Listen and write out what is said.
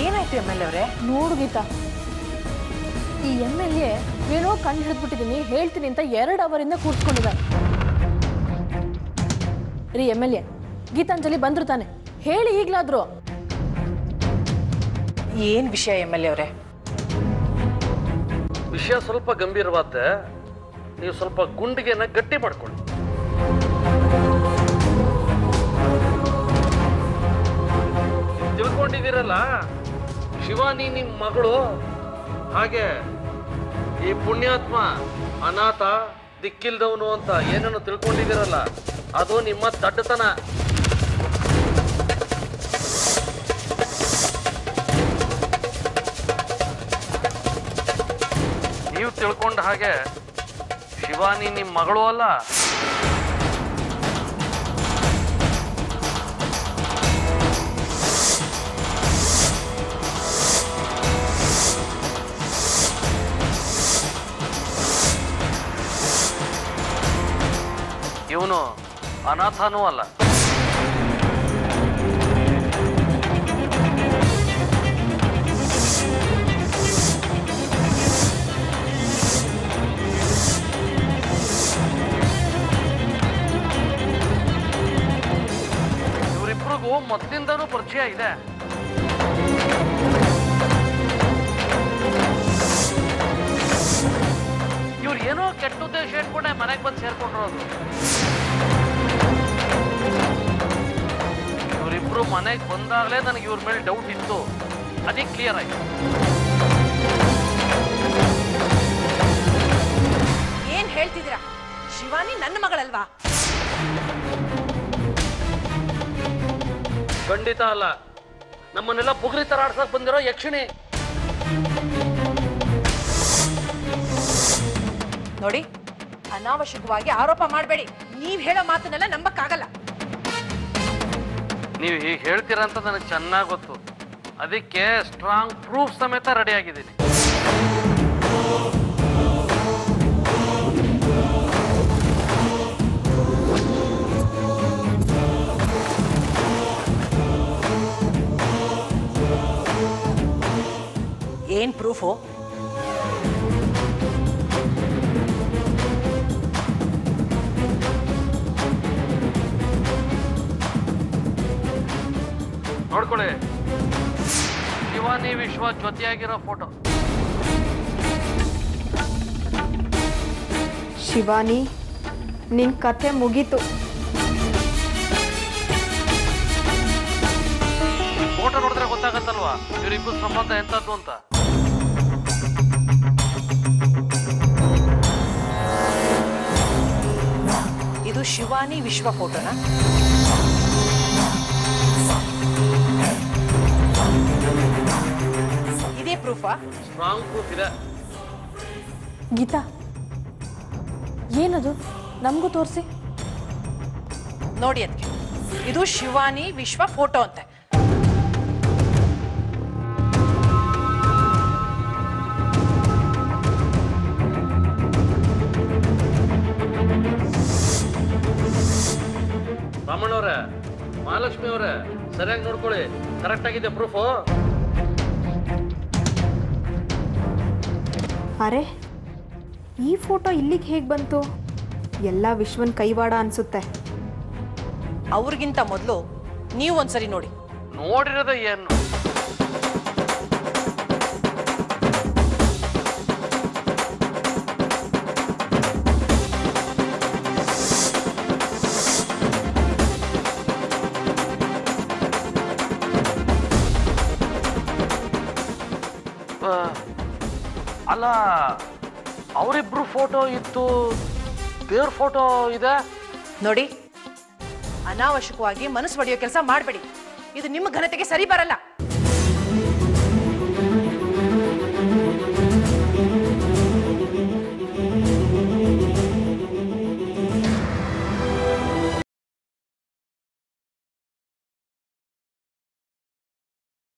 ಏನಾಯ್ತು M L A ಅವರೇ? ನೋಡು ಗೀತಾ, ಈ MLA ಏನೋ ಕಂಡು ಹಿಡಿದ್ಬಿಟ್ಟಿದ್ದೀನಿ, ಹೇಳ್ತೀನಿ ಅಂತ 2 ಅವರಿಂದ ಕೂರ್ಸ್ಕೊಂಡಿದ್ದಾರೆ. ರೀ MLA, ಗೀತಾಂಜಲಿ ಬಂದ್ರು ತಾನೆ, ಹೇಳಿ ಈಗ್ಲಾದ್ರು. ಏನ್ ವಿಷಯ ಎಮ್ ಎಲ್ ಎ ಅವರೇ? ವಿಷಯ ಸ್ವಲ್ಪ ಗಂಭೀರವಾದ, ನೀವು ಸ್ವಲ್ಪ ಗುಂಡಿಗೆನ ಗಟ್ಟಿ ಮಾಡ್ಕೊಳ್ಳಿ. ತಿಳ್ಕೊಂಡಿದ್ದೀರಲ್ಲ, ಶಿವಾನಿ ನಿಮ್ಮ ಮಗಳು, ಹಾಗೆ ಈ ಪುಣ್ಯಾತ್ಮ ಅನಾಥ ದಿಕ್ಕಿಲ್ದವನು ಅಂತ ಏನನ್ನು ತಿಳ್ಕೊಂಡಿದ್ದೀರಲ್ಲ, ಅದು ನಿಮ್ಮ ದಡ್ಡತನ. ನೀವು ತಿಳ್ಕೊಂಡ ಹಾಗೆ ಶಿವಾನಿ ನಿಮ್ಮ ಮಗಳು ಅಲ್ಲ. ಇವನು ಅನಾಥನೂ ಅಲ್ಲ. ಇವರಿಬ್ಬರಿಗೂ ಮೊದಲಿಂದನೂ ಪರಿಚಯ ಇದೆ. ಇವ್ರು ಏನೋ ಕೆಟ್ಟ ಉದ್ದೇಶ ಇಟ್ಕೊಂಡೆ ಮನೆಗೆ ಬಂದು ಸೇರ್ಕೊಂಡಿರೋದು. ಇವರಿಬ್ರು ಮನೆಗೆ ಬಂದಾಗಲೇ ನನಗೆ ಇವ್ರ ಮೇಲೆ ಡೌಟ್ ಇತ್ತು, ಅದಕ್ಕೆ ಕ್ಲಿಯರ್ ಆಯ್ತು. ಏನ್ ಹೇಳ್ತಿದ್ದೀರಾ? ಶಿವಾನಿ ನನ್ನ ಮಗಳಲ್ವಾ? ಖಂಡಿತ ಅಲ್ಲ, ನಮ್ಮನ್ನೆಲ್ಲ ಬುಗುರಿ ತರ ಆಡ್ಸಕ್ ಬಂದಿರೋ ಯಕ್ಷಿಣಿ. ನೋಡಿ, ಅನಾವಶ್ಯಕವಾಗಿ ಆರೋಪ ಮಾಡಬೇಡಿ. ನೀವ್ ಹೇಳೋ ಮಾತನ್ನೆಲ್ಲ ನಂಬಕ್ಕಾಗಲ್ಲ. ನೀವು ಹೀಗೆ ಹೇಳ್ತೀರಾ ಅಂತ ನನಗೆ ಚೆನ್ನಾಗಿ ಗೊತ್ತು, ಅದಕ್ಕೆ ಸ್ಟ್ರಾಂಗ್ ಪ್ರೂಫ್ ಸಮೇತ ರೆಡಿ ಆಗಿದ್ದೀನಿ. ಏನ್ ಪ್ರೂಫು? ನೋಡ್ಕೊಳ್ಳಿ, ಶಿವಾನಿ ವಿಶ್ವ ಜೊತೆಯಾಗಿರೋ ಫೋಟೋ. ಶಿವಾನಿ, ನಿನ್ ಕಥೆ ಮುಗೀತು. ಫೋಟೋ ನೋಡಿದ್ರೆ ಗೊತ್ತಾಗತ್ತಲ್ವಾ ಇವರಿಬ್ಬರು ಸಂಬಂಧ ಎಂತದ್ದು ಅಂತ. ಇದು ಶಿವಾನಿ ವಿಶ್ವ ಫೋಟೋನಾ? ಇದೇ ಪ್ರೂಫಾ? ಸ್ಟ್ರಾಂಗ್ ಪ್ರೂಫ್ ಇದೆ. ಗೀತಾ, ಏನದು? ನಮಗೂ ತೋರಿಸಿ. ನೋಡಿ ಅದಕ್ಕೆ, ಇದು ಶಿವಾನಿ ವಿಶ್ವ ಫೋಟೋ ಅಂತೆ. ರಾಮಣ್ಣವ್ರೆ, ಮಹಾಲಕ್ಷ್ಮಿ ಅವರೇ, ಸರಿಯಾಗಿ ನೋಡ್ಕೊಳ್ಳಿ, ಕರೆಕ್ಟ್ ಆಗಿದೆ ಪ್ರೂಫು. ಅರೆ, ಈ ಫೋಟೋ ಇಲ್ಲಿಗೆ ಹೇಗೆ ಬಂತು? ಎಲ್ಲ ವಿಶ್ವನ್ ಕೈವಾಡ ಅನ್ಸುತ್ತೆ. ಅವ್ರಿಗಿಂತ ಮೊದಲು ನೀವು ಒಂದ್ಸರಿ ನೋಡಿ. ನೋಡಿರೋದ ಏನು? ಅಲ್ಲ, ಅವರಿಬ್ರು ಫೋಟೋ ಇತ್ತು, ದೇವ್ರ ಫೋಟೋ ಇದೆ. ನೋಡಿ, ಅನಾವಶ್ಯಕವಾಗಿ ಮನಸ್ಸು ಹೊಡೆಯೋ ಕೆಲಸ ಮಾಡಬೇಡಿ. ಇದು ನಿಮ್ಮ ಘನತೆಗೆ ಸರಿ ಬರಲ್ಲ.